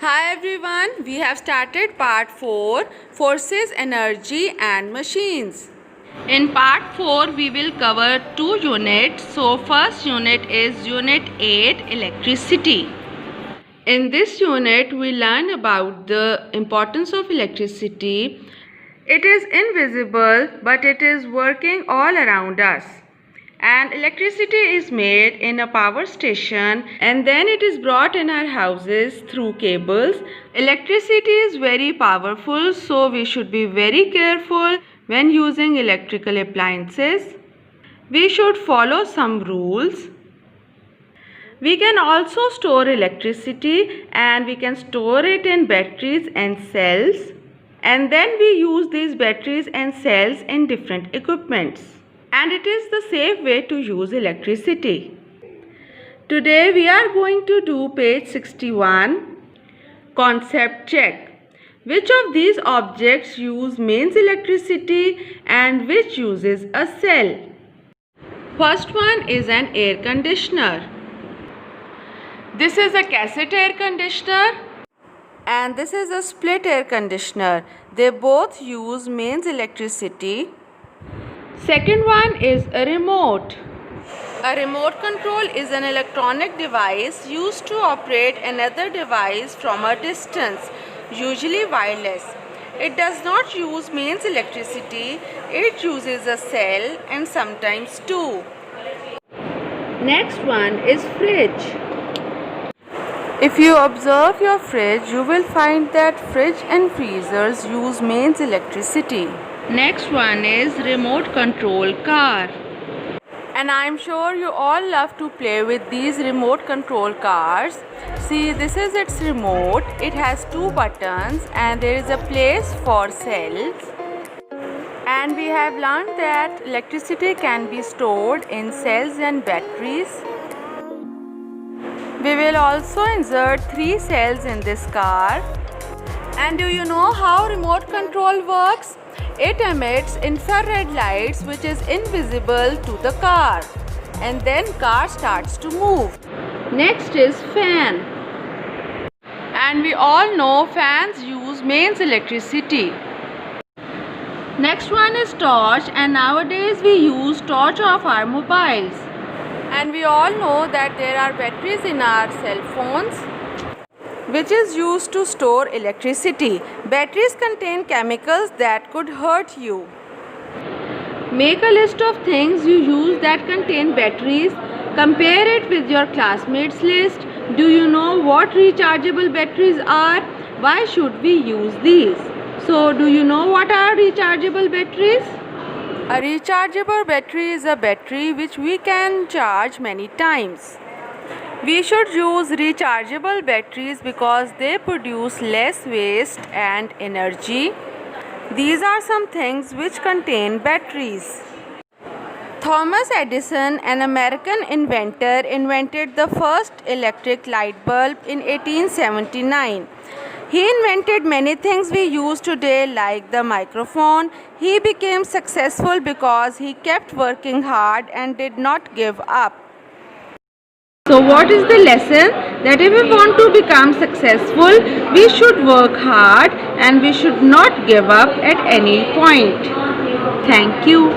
Hi everyone, we have started part 4, Forces, Energy and Machines. In part 4 we will cover 2 units. So first unit is unit 8, Electricity. In this unit we learn about the importance of electricity. It is invisible but it is working all around us. And electricity is made in a power station and then it is brought in our houses through cables. Electricity is very powerful, so we should be very careful when using electrical appliances. We should follow some rules. We can also store electricity and we can store it in batteries and cells, and then we use these batteries and cells in different equipments. And it is the safe way to use electricity. Today we are going to do page 61, concept check. Which of these objects use mains electricity and which uses a cell? First one is an air conditioner. This is a cassette air conditioner and this is a split air conditioner. They both use mains electricity. Second one is a remote. A remote control is an electronic device used to operate another device from a distance, usually wireless. It does not use mains electricity, it uses a cell and sometimes two. Next one is fridge. If you observe your fridge, you will find that fridge and freezers use mains electricity. Next one is remote control car. And I am sure you all love to play with these remote control cars. See, this is its remote. It has 2 buttons and there is a place for cells. And we have learned that electricity can be stored in cells and batteries. We will also insert 3 cells in this car. And do you know how remote control works? It emits infrared lights which is invisible to the car, and then car starts to move. Next is fan. And we all know fans use mains electricity. Next one is torch, and nowadays we use torch of our mobiles. And we all know that there are batteries in our cell phones, which is used to store electricity. Batteries contain chemicals that could hurt you. Make a list of things you use that contain batteries. Compare it with your classmates' list. Do you know what rechargeable batteries are? Why should we use these? So, do you know what are rechargeable batteries? A rechargeable battery is a battery which we can charge many times. We should use rechargeable batteries because they produce less waste and energy. These are some things which contain batteries. Thomas Edison, an American inventor, invented the first electric light bulb in 1879. He invented many things we use today like the microphone. He became successful because he kept working hard and did not give up. So what is the lesson? That if we want to become successful, we should work hard and we should not give up at any point. Thank you.